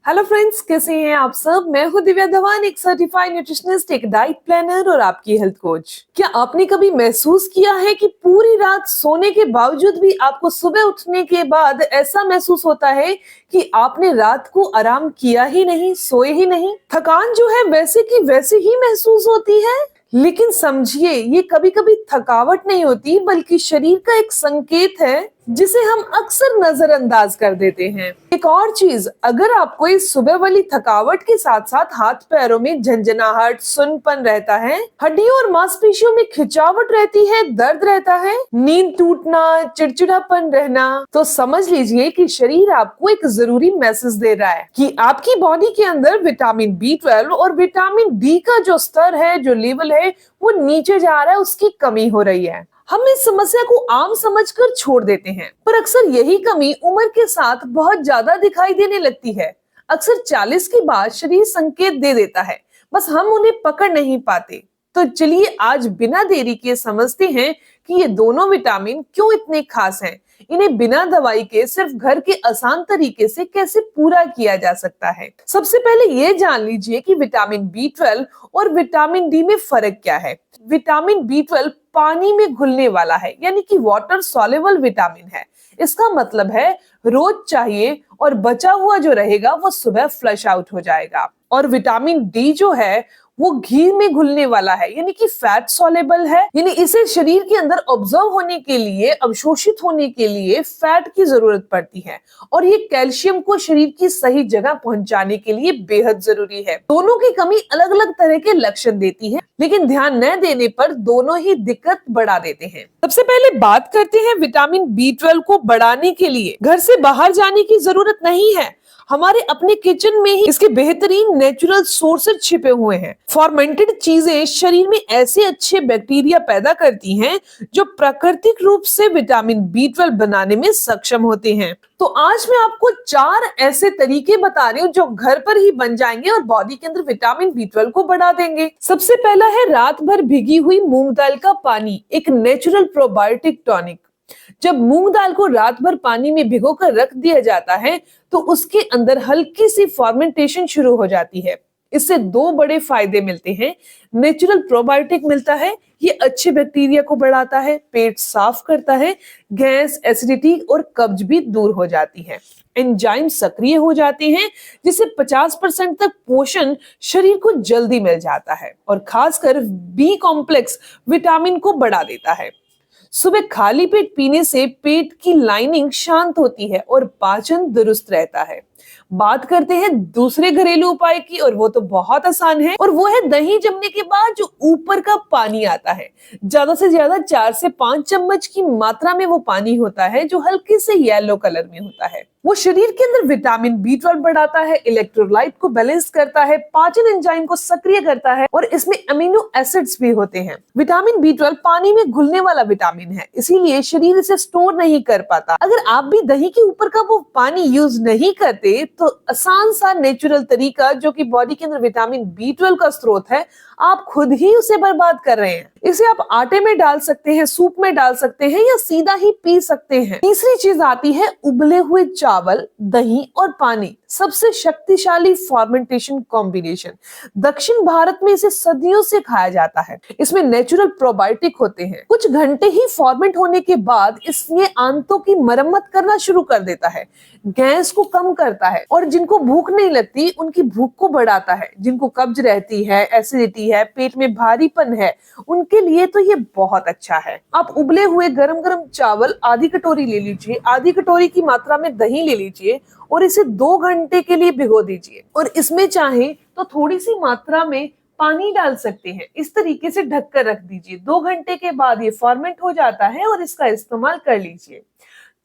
Hello friends, कैसे हैं आप सब। मैं हूं दिव्या धवन, एक सर्टिफाइड न्यूट्रिशनिस्ट, एक डाइट प्लानर और आपकी हेल्थ कोच। क्या आपने कभी महसूस किया है कि पूरी रात सोने के बावजूद भी आपको सुबह उठने के बाद ऐसा महसूस होता है कि आपने रात को आराम किया ही नहीं, सोए ही नहीं। थकान जो है वैसे की वैसे ही महसूस होती है। लेकिन समझिए, ये कभी कभी थकावट नहीं होती बल्कि शरीर का एक संकेत है जिसे हम अक्सर नजरअंदाज कर देते हैं। एक और चीज, अगर आपको इस सुबह वाली थकावट के साथ साथ हाथ पैरों में झंझनाहट, सुनपन रहता है, हड्डियों और मांसपेशियों में खिंचावट रहती है, दर्द रहता है, नींद टूटना, चिड़चिड़ापन रहना, तो समझ लीजिए कि शरीर आपको एक जरूरी मैसेज दे रहा है कि आपकी बॉडी के अंदर विटामिन B12 और विटामिन डी का जो स्तर है, जो लेवल है, वो नीचे जा रहा है, उसकी कमी हो रही है। हम इस समस्या को आम समझकर छोड़ देते हैं, पर अक्सर यही कमी उम्र के साथ बहुत ज्यादा दिखाई देने लगती है। अक्सर 40 के बाद शरीर संकेत दे देता है, बस हम उन्हें पकड़ नहीं पाते। तो चलिए आज बिना देरी के समझते हैं कि ये दोनों विटामिन क्यों इतने खास हैं। इन्हें बिना दवाई के सिर्फ घर के आसान तरीके से कैसे पूरा किया जा सकता है। सबसे पहले ये जान लीजिए कि विटामिन B12 और विटामिन डी में फर्क क्या है। विटामिन B12 पानी में घुलने वाला है, यानी कि वाटर सॉल्युबल विटामिन है। इसका मतलब है रोज चाहिए और बचा हुआ जो रहेगा वो सुबह फ्लश आउट हो जाएगा। और विटामिन डी जो है वो घी में घुलने वाला है, यानी कि फैट सॉल्युबल है, यानी इसे शरीर के अंदर ऑब्जर्व होने के लिए, अवशोषित होने के लिए फैट की जरूरत पड़ती है। और ये कैल्शियम को शरीर की सही जगह पहुंचाने के लिए बेहद जरूरी है। दोनों की कमी अलग अलग तरह के लक्षण देती है, लेकिन ध्यान न देने पर दोनों ही दिक्कत बढ़ा देते हैं। सबसे पहले बात करते हैं विटामिन B12 को बढ़ाने के लिए घर से बाहर जाने की जरूरत नहीं है। हमारे अपने किचन में ही इसके बेहतरीन नेचुरल सोर्सेज छिपे हुए हैं। फॉर्मेंटेड चीजें शरीर में ऐसे अच्छे बैक्टीरिया पैदा करती हैं जो प्राकृतिक रूप से विटामिन B12 बनाने में सक्षम होते हैं। तो आज मैं आपको 4 ऐसे तरीके बता रही हूँ जो घर पर ही बन जाएंगे और बॉडी के अंदर विटामिन B12 को बढ़ा देंगे। सबसे पहला है रात भर भिगी हुई मूंग दाल का पानी, एक नेचुरल प्रोबायोटिक टॉनिक। जब मूंग दाल को रात भर पानी में भिगोकर रख दिया जाता है तो उसके अंदर हल्की सी फर्मेंटेशन शुरू हो जाती है। इससे 2 बड़े फायदे मिलते हैं। नेचुरल प्रोबायोटिक मिलता है, ये अच्छे बैक्टीरिया को बढ़ाता है, पेट साफ करता है, गैस, एसिडिटी और कब्ज भी दूर हो जाती है। एंजाइम सक्रिय हो जाते हैं जिससे 50% तक पोषण शरीर को जल्दी मिल जाता है और खासकर B कॉम्प्लेक्स विटामिन को बढ़ा देता है। सुबह खाली पेट पीने से पेट की लाइनिंग शांत होती है और पाचन दुरुस्त रहता है। बात करते हैं दूसरे घरेलू उपाय की, और वो तो बहुत आसान है, और वो है दही जमने के बाद जो ऊपर का पानी आता है। ज्यादा से ज्यादा 4 से 5 चम्मच की मात्रा में वो पानी होता है जो हल्के से येलो कलर में होता है। वो शरीर के अंदर विटामिन B12 बढ़ाता है, इलेक्ट्रोलाइट को बैलेंस करता है, पाचन एंजाइम को सक्रिय करता है और इसमें अमीनो एसिड्स भी होते हैं। विटामिन B12 पानी में घुलने वाला विटामिन है, इसीलिए शरीर इसे स्टोर नहीं कर पाता। अगर आप भी दही के ऊपर का वो पानी यूज नहीं करते तो आसान सा नेचुरल तरीका जो कि बॉडी के अंदर विटामिन B12 का स्रोत है, आप खुद ही उसे बर्बाद कर रहे हैं। इसे आप आटे में डाल सकते हैं, सूप में डाल सकते हैं या सीधा ही पी सकते हैं। तीसरी चीज आती है उबले हुए चावल, दही और पानी। सबसे शक्तिशाली फॉर्मेंटेशन कॉम्बिनेशन। दक्षिण भारत में इसे सदियों से खाया जाता है। इसमें नेचुरल प्रोबायोटिक होते हैं। कुछ घंटे ही फॉर्मेंट होने के बाद इसमें आंतों की मरम्मत करना शुरू कर देता है, गैस को कम करता है और जिनको भूख नहीं लगती उनकी भूख को बढ़ाता है। जिनको कब्ज रहती है, एसिडिटी है, पेट में भारीपन है, उनके लिए तो ये बहुत अच्छा है। आप उबले हुए गरम गरम चावल आधी कटोरी ले लीजिए, आधी कटोरी की मात्रा में दही ले लीजिए और इसे 2 घंटे के लिए भिगो दीजिए और इसमें चाहे तो थोड़ी सी मात्रा में पानी डाल सकते हैं। इस तरीके से ढककर रख दीजिए। 2 घंटे के बाद ये फॉर्मेंट हो जाता है और इसका इस्तेमाल कर लीजिए।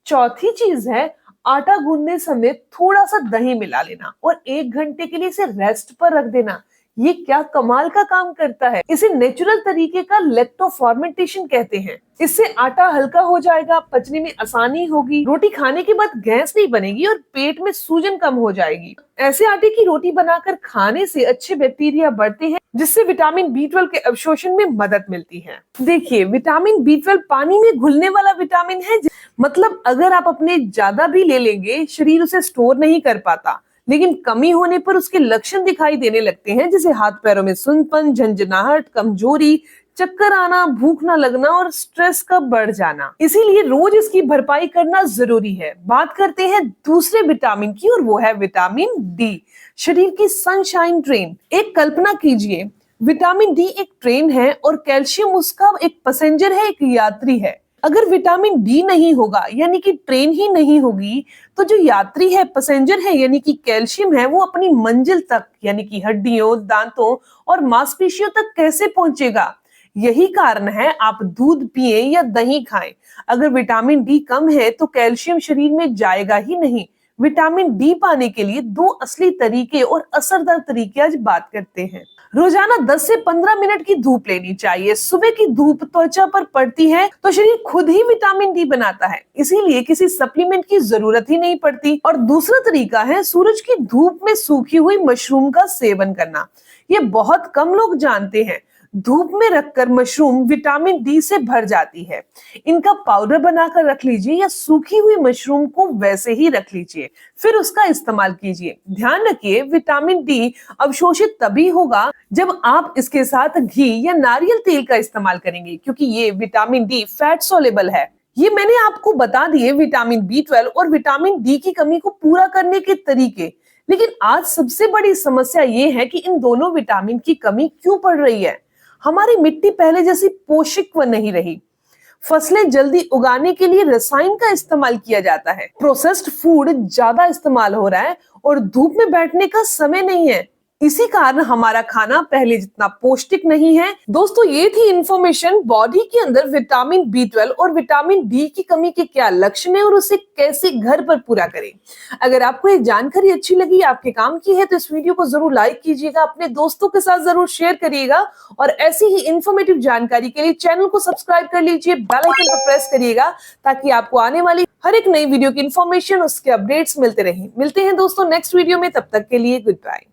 चौथी चीज है आटा गूंदने समय थोड़ा सा दही मिला लेना और 1 घंटे के लिए इसे रेस्ट पर रख देना। ये क्या कमाल का काम करता है। इसे नेचुरल तरीके का लेक्टो फॉर्मेंटेशन कहते हैं। इससे आटा हल्का हो जाएगा, पचने में आसानी होगी, रोटी खाने के बाद गैस नहीं बनेगी और पेट में सूजन कम हो जाएगी। ऐसे आटे की रोटी बनाकर खाने से अच्छे बैक्टीरिया बढ़ते हैं जिससे विटामिन B12 के अवशोषण में मदद मिलती है। देखिए, विटामिन B12 पानी में घुलने वाला विटामिन है, मतलब अगर आप अपने ज्यादा भी ले लेंगे शरीर उसे स्टोर नहीं कर पाता, लेकिन कमी होने पर उसके लक्षण दिखाई देने लगते हैं, जैसे हाथ पैरों में सुन्नपन, झंझनाहट, कमजोरी, चक्कर आना, भूख न लगना और स्ट्रेस का बढ़ जाना। इसीलिए रोज इसकी भरपाई करना जरूरी है। बात करते हैं दूसरे विटामिन की, और वो है विटामिन डी, शरीर की सनशाइन ट्रेन। एक कल्पना कीजिए, विटामिन डी एक ट्रेन है और कैल्शियम उसका एक पैसेंजर है, एक यात्री है। अगर विटामिन डी नहीं होगा, यानी कि ट्रेन ही नहीं होगी, तो जो यात्री है, पैसेंजर है, यानी कि कैल्शियम है, वो अपनी मंजिल तक, यानी कि हड्डियों, दांतों और मांसपेशियों तक कैसे पहुंचेगा? यही कारण है आप दूध पिए या दही खाएं। अगर विटामिन डी कम है तो कैल्शियम शरीर में जाएगा ही नहीं। विटामिन डी पाने के लिए 2 असली तरीके और असरदार तरीके आज बात करते हैं। रोजाना 10 से 15 मिनट की धूप लेनी चाहिए। सुबह की धूप त्वचा पर पड़ती है तो शरीर खुद ही विटामिन डी बनाता है, इसीलिए किसी सप्लीमेंट की जरूरत ही नहीं पड़ती। और दूसरा तरीका है सूरज की धूप में सूखी हुई मशरूम का सेवन करना। ये बहुत कम लोग जानते हैं। धूप में रखकर मशरूम विटामिन डी से भर जाती है। इनका पाउडर बनाकर रख लीजिए या सूखी हुई मशरूम को वैसे ही रख लीजिए, फिर उसका इस्तेमाल कीजिए। ध्यान रखिए, विटामिन डी अवशोषित तभी होगा जब आप इसके साथ घी या नारियल तेल का इस्तेमाल करेंगे, क्योंकि ये विटामिन डी फैट सोलेबल है। ये मैंने आपको बता दिए विटामिन बी12 और विटामिन डी की कमी को पूरा करने के तरीके। लेकिन आज सबसे बड़ी समस्या ये है कि इन दोनों विटामिन की कमी क्यों पड़ रही है। हमारी मिट्टी पहले जैसी पोषक नहीं रही। फसलें जल्दी उगाने के लिए रसायन का इस्तेमाल किया जाता है। प्रोसेस्ड फूड ज्यादा इस्तेमाल हो रहा है और धूप में बैठने का समय नहीं है। इसी कारण हमारा खाना पहले जितना पौष्टिक नहीं है। दोस्तों, ये थी इंफॉर्मेशन बॉडी के अंदर विटामिन बी12 और विटामिन डी की कमी के क्या लक्षण है और उसे कैसे घर पर पूरा करें। अगर आपको ये जानकारी अच्छी लगी, आपके काम की है, तो इस वीडियो को जरूर लाइक कीजिएगा, अपने दोस्तों के साथ जरूर शेयर करिएगा और ऐसी ही इंफॉर्मेटिव जानकारी के लिए चैनल को सब्सक्राइब कर लीजिए, बेल आइकन पर प्रेस करिएगा ताकि आपको आने वाली हर एक नई वीडियो की इंफॉर्मेशन, उसके अपडेट्स मिलते रहें। मिलते हैं दोस्तों नेक्स्ट वीडियो में, तब तक के लिए गुड बाय।